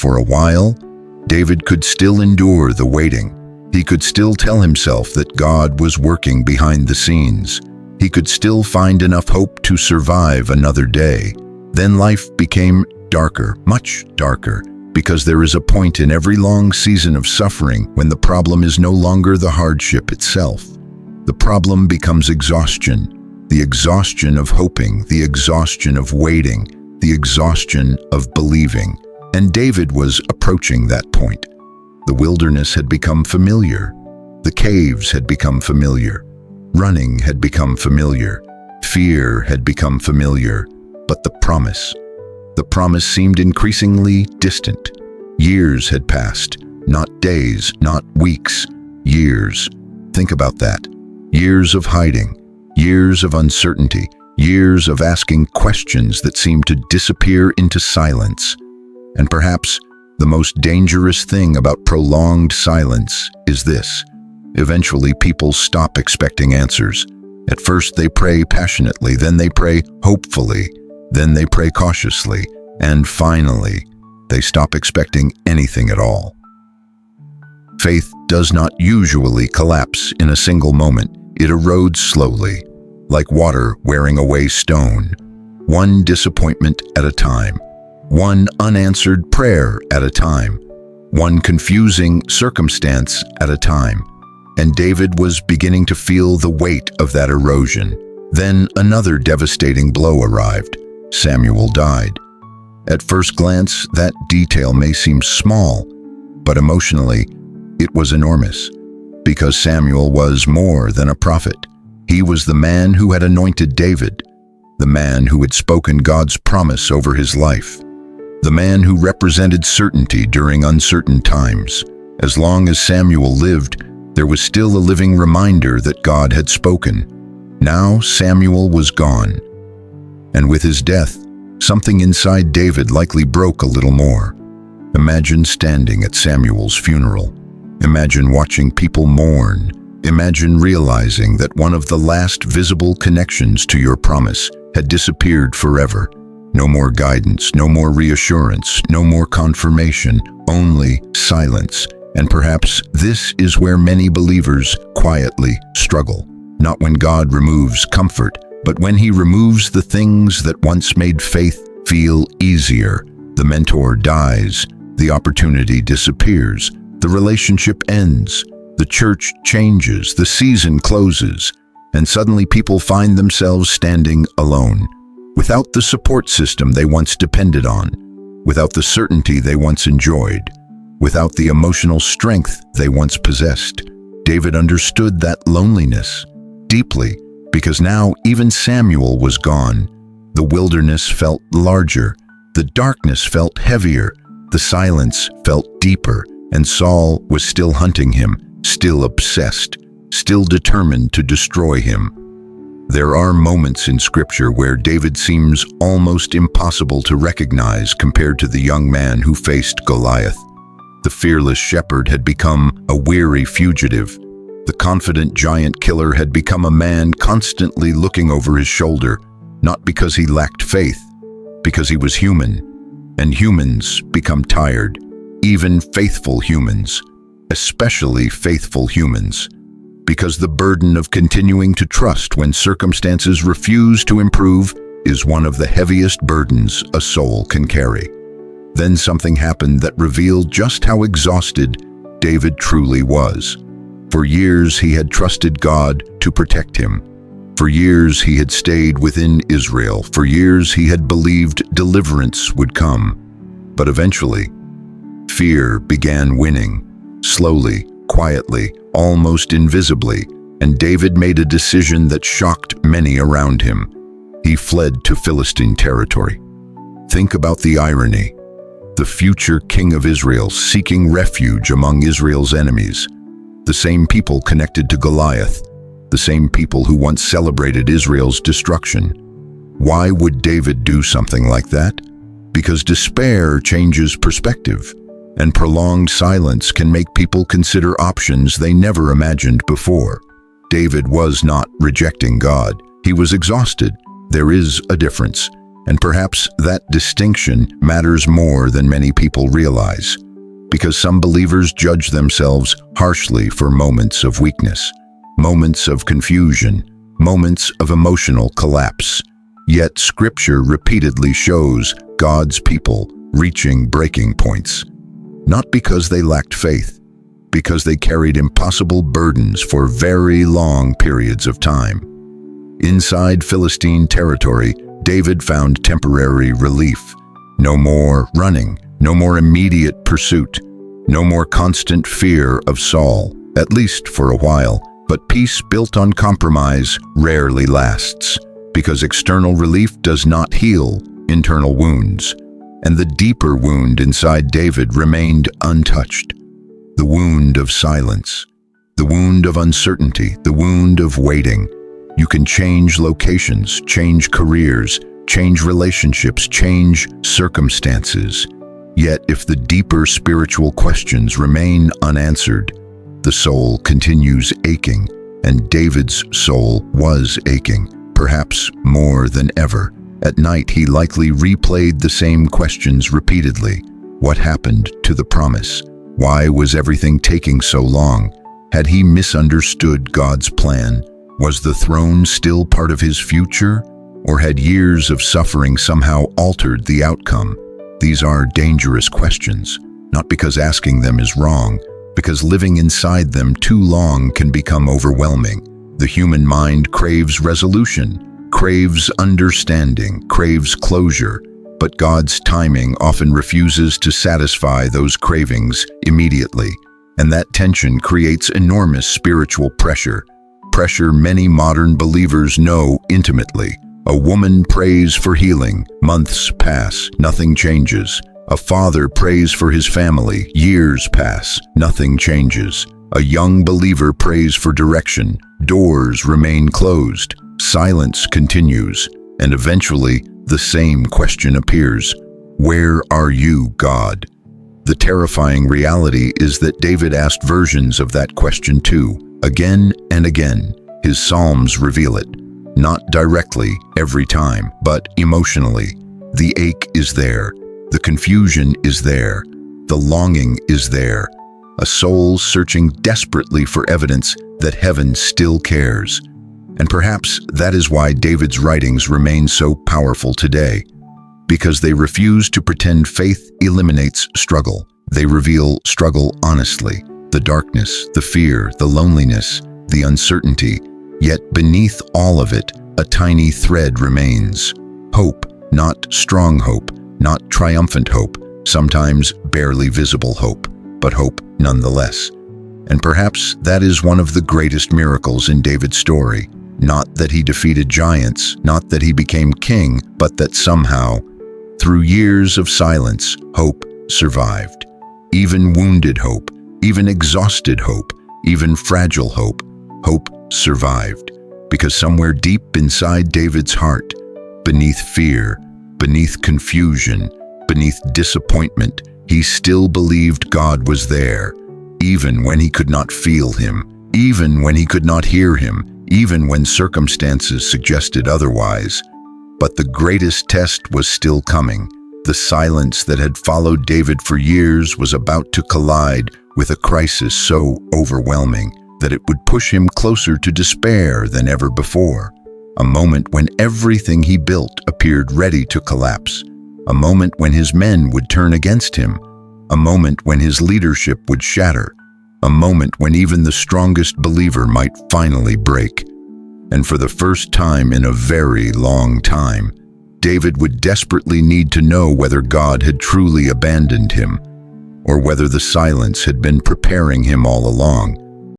For a while, David could still endure the waiting. He could still tell himself that God was working behind the scenes. He could still find enough hope to survive another day. Then life became darker, much darker, because there is a point in every long season of suffering when the problem is no longer the hardship itself. The problem becomes exhaustion, the exhaustion of hoping, the exhaustion of waiting, the exhaustion of believing. And David was approaching that point. The wilderness had become familiar. The caves had become familiar. Running had become familiar. Fear had become familiar. But the promise seemed increasingly distant. Years had passed, not days, not weeks, years. Think about that. Years of hiding, years of uncertainty, years of asking questions that seemed to disappear into silence. And perhaps the most dangerous thing about prolonged silence is this. Eventually, people stop expecting answers. At first, they pray passionately, then they pray hopefully, then they pray cautiously, and finally, they stop expecting anything at all. Faith does not usually collapse in a single moment. It erodes slowly, like water wearing away stone, one disappointment at a time, one unanswered prayer at a time, one confusing circumstance at a time. And David was beginning to feel the weight of that erosion. Then another devastating blow arrived. Samuel died. At first glance, that detail may seem small, but emotionally, it was enormous. Because Samuel was more than a prophet. He was the man who had anointed David, the man who had spoken God's promise over his life, the man who represented certainty during uncertain times. As long as Samuel lived, there was still a living reminder that God had spoken. Now Samuel was gone. And with his death, something inside David likely broke a little more. Imagine standing at Samuel's funeral. Imagine watching people mourn. Imagine realizing that one of the last visible connections to your promise had disappeared forever. No more guidance, no more reassurance, no more confirmation, only silence. And perhaps this is where many believers quietly struggle. Not when God removes comfort, but when He removes the things that once made faith feel easier. The mentor dies, the opportunity disappears, the relationship ends, the church changes, the season closes, and suddenly people find themselves standing alone, without the support system they once depended on, without the certainty they once enjoyed, without the emotional strength they once possessed. David understood that loneliness deeply, because now even Samuel was gone. The wilderness felt larger, the darkness felt heavier, the silence felt deeper, and Saul was still hunting him, still obsessed, still determined to destroy him. There are moments in Scripture where David seems almost impossible to recognize compared to the young man who faced Goliath. The fearless shepherd had become a weary fugitive. The confident giant killer had become a man constantly looking over his shoulder, not because he lacked faith, because he was human. And humans become tired, even faithful humans, especially faithful humans, because the burden of continuing to trust when circumstances refuse to improve is one of the heaviest burdens a soul can carry. Then something happened that revealed just how exhausted David truly was. For years he had trusted God to protect him. For years he had stayed within Israel. For years he had believed deliverance would come. But eventually, fear began winning, slowly, quietly, almost invisibly, and David made a decision that shocked many around him. He fled to Philistine territory. Think about the irony. The future king of Israel seeking refuge among Israel's enemies. The same people connected to Goliath, the same people who once celebrated Israel's destruction. Why would David do something like that? Because despair changes perspective, and prolonged silence can make people consider options they never imagined before. David was not rejecting God. He was exhausted. There is a difference. And perhaps that distinction matters more than many people realize, because some believers judge themselves harshly for moments of weakness, moments of confusion, moments of emotional collapse. Yet Scripture repeatedly shows God's people reaching breaking points, not because they lacked faith, because they carried impossible burdens for very long periods of time. Inside Philistine territory, David found temporary relief. No more running, no more immediate pursuit, no more constant fear of Saul, at least for a while. But peace built on compromise rarely lasts, because external relief does not heal internal wounds. And the deeper wound inside David remained untouched. The wound of silence, the wound of uncertainty, the wound of waiting. You can change locations, change careers, change relationships, change circumstances. Yet if the deeper spiritual questions remain unanswered, the soul continues aching, and David's soul was aching, perhaps more than ever. At night he likely replayed the same questions repeatedly. What happened to the promise? Why was everything taking so long? Had he misunderstood God's plan? Was the throne still part of his future? Or had years of suffering somehow altered the outcome? These are dangerous questions, not because asking them is wrong, because living inside them too long can become overwhelming. The human mind craves resolution, craves understanding, craves closure, but God's timing often refuses to satisfy those cravings immediately, and that tension creates enormous spiritual pressure many modern believers know intimately. A woman prays for healing, months pass, nothing changes. A father prays for his family, years pass, nothing changes. A young believer prays for direction, doors remain closed, silence continues, and eventually the same question appears: where are you, God? The terrifying reality is that David asked versions of that question too. Again and again, his Psalms reveal it. Not directly, every time, but emotionally. The ache is there. The confusion is there. The longing is there. A soul searching desperately for evidence that heaven still cares. And perhaps that is why David's writings remain so powerful today. Because they refuse to pretend faith eliminates struggle. They reveal struggle honestly. The darkness, the fear, the loneliness, the uncertainty. Yet beneath all of it, a tiny thread remains. Hope, not strong hope, not triumphant hope, sometimes barely visible hope, but hope nonetheless. And perhaps that is one of the greatest miracles in David's story. Not that he defeated giants, not that he became king, but that somehow, through years of silence, hope survived. Even wounded hope, even exhausted hope, even fragile hope, hope survived. Because somewhere deep inside David's heart, beneath fear, beneath confusion, beneath disappointment, he still believed God was there, even when he could not feel him, even when he could not hear him, even when circumstances suggested otherwise. But the greatest test was still coming. The silence that had followed David for years was about to collide with a crisis so overwhelming that it would push him closer to despair than ever before. A moment when everything he built appeared ready to collapse. A moment when his men would turn against him. A moment when his leadership would shatter. A moment when even the strongest believer might finally break. And for the first time in a very long time, David would desperately need to know whether God had truly abandoned him, or whether the silence had been preparing him all along.